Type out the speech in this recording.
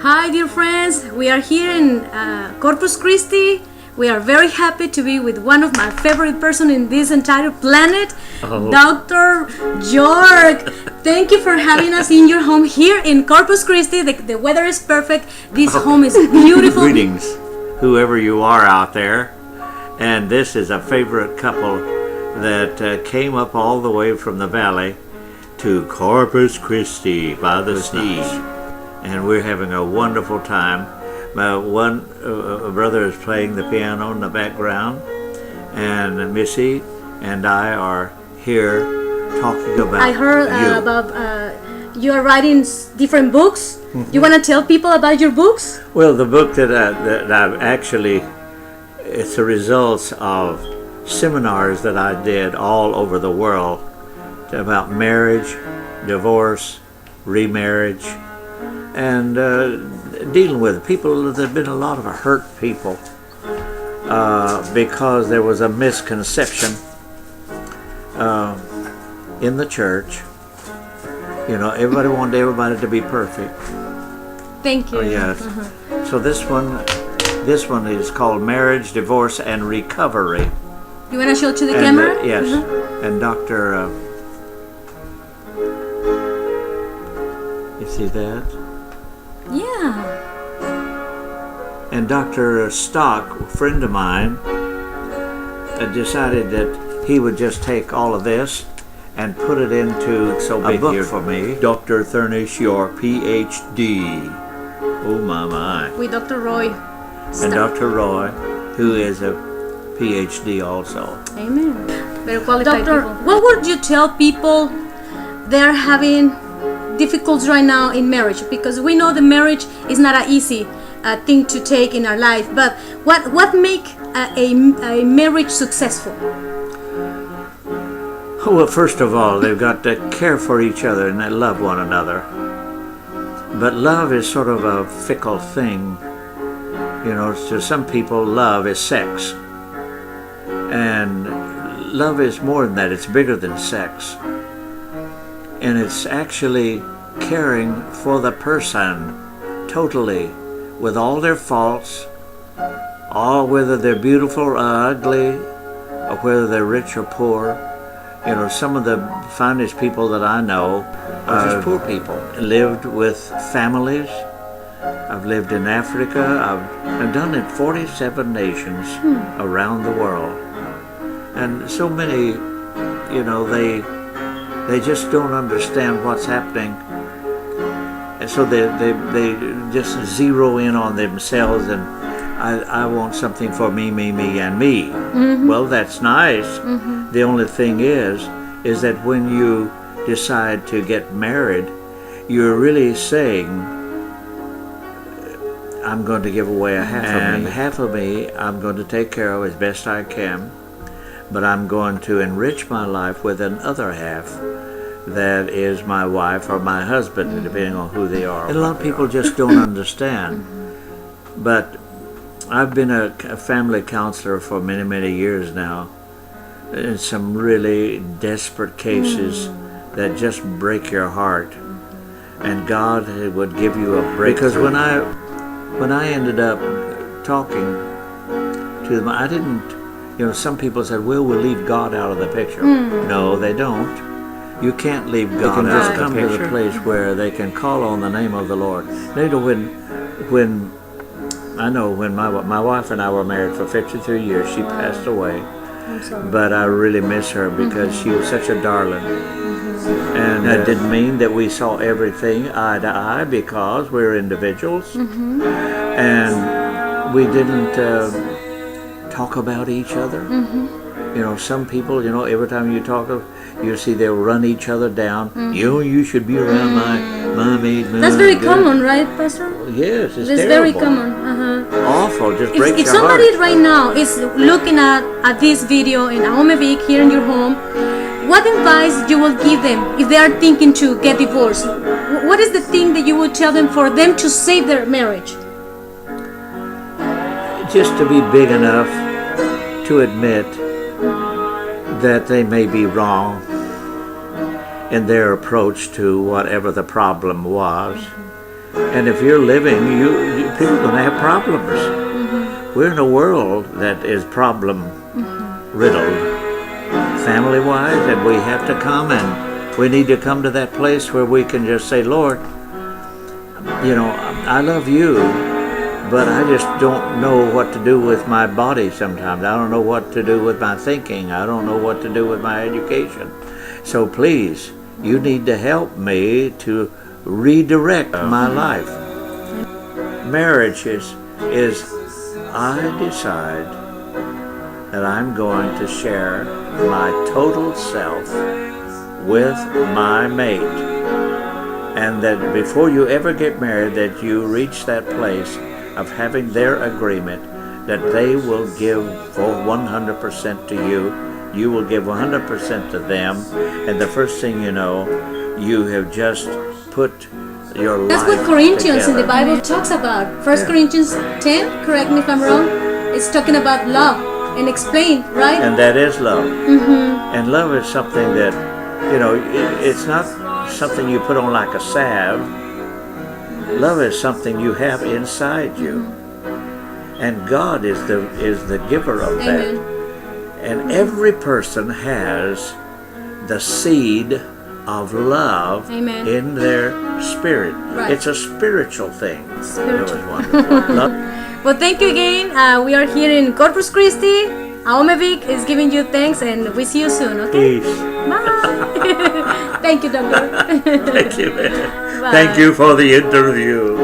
Hi, dear friends. We are here in Corpus Christi. We are very happy to be with one of my favorite person in this entire planet, Dr. York. Thank you for having us in your home here in Corpus Christi. The weather is perfect. This home is beautiful. Greetings, whoever you are out there. And this is a favorite couple that came up all the way from the valley to Corpus Christi by the sea. And we're having a wonderful time. One brother is playing the piano in the background, and Missy and I are here talking about I heard about you are writing different books. You want to tell people about your books? Well, the book that I've actually, it's the results of seminars that I did all over the world about marriage, divorce, remarriage, and dealing with people. There's been a lot of hurt people because there was a misconception in the church. You know, everybody wanted everybody to be perfect. Thank you. Oh, yes. So this one is called Marriage, Divorce, and Recovery. You want to show it to the camera? Yes. And Dr. You see that? Yeah. And Dr. Stock, a friend of mine, decided that he would just take all of this and put it into a book for me. Dr. Thurnace York, PhD. Oh my. With Dr. Roy. And Dr. Roy, who is a PhD also. Amen. Very qualified Doctor, people. What would you tell people they're having difficulties right now in marriage? Because we know the marriage is not an easy thing to take in our life, but what make a marriage successful? Well, first of all, they've got to care for each other and they love one another. But love is sort of a fickle thing. You know, to some people, love is sex. And love is more than that. It's bigger than sex. And it's actually caring for the person totally, with all their faults, all whether they're beautiful or ugly, or whether they're rich or poor. You know, some of the finest people that I know are just poor people. Lived with families. I've lived in Africa. I've done it in 47 nations around the world. And so many, you know, they just don't understand what's happening. And so they just zero in on themselves and I want something for me, and me. Well, that's nice. The only thing is that when you decide to get married, you're really saying, I'm going to give away a half of me. Half of me I'm going to take care of as best I can, but I'm going to enrich my life with another half that is my wife or my husband, depending on who they are. And a lot of people just don't understand. But I've been a family counselor for many, many years now. In some really desperate cases that just break your heart. And God would give you a break. Because when I ended up talking to them, I didn't, you know, some people said, well, we'll leave God out of the picture. No, they don't. You can't leave God out of the picture. They can just come to the place where they can call on the name of the Lord. You know, when I know when my wife and I were married for 53 years, she passed away. I'm sorry. But I really miss her because she was such a darling. And that didn't mean that we saw everything eye to eye because we're individuals. And we didn't talk about each other. You know, some people, you know, every time you talk, you see they'll run each other down. You should be around my maid. That's very common, right, Pastor? Yes, it's terrible. Very common. Awful, just breaks if your somebody heart. right now is looking at this video in Ahomevic here in your home, what advice you will give them if they are thinking to get divorced? What is the thing that you would tell them for them to save their marriage? Just to be big enough to admit that they may be wrong in their approach to whatever the problem was, And if you're living, people are going to have problems. We're in a world that is problem riddled, family-wise, and we have to come, and we need to come to that place where we can just say, Lord, I love you, but I just don't know what to do with my body sometimes. I don't know what to do with my thinking. I don't know what to do with my education. So please, you need to help me to redirect my life. Marriage is I decide that I'm going to share my total self with my mate. And that before you ever get married, that you reach that place of having their agreement that they will give for 100% to you, you will give 100% to them, and the first thing you know, you have just put your life That's what Corinthians together. in the Bible talks about. 1 Corinthians 10, correct me if I'm wrong, it's talking about love and explain, right? And that is love. And love is something that, it's not something you put on like a salve. Love is something you have inside you. And God is the giver of Amen. that. And every person has the seed of love Amen. in their spirit. Right. It's a spiritual thing. Spiritual. It was wonderful. Love. Well, thank you again. We are here in Corpus Christi. Ahomevic is giving you thanks, and we see you soon, okay? Peace. Bye. Thank you, Doctor. Thank you, man. Bye. Thank you for the interview.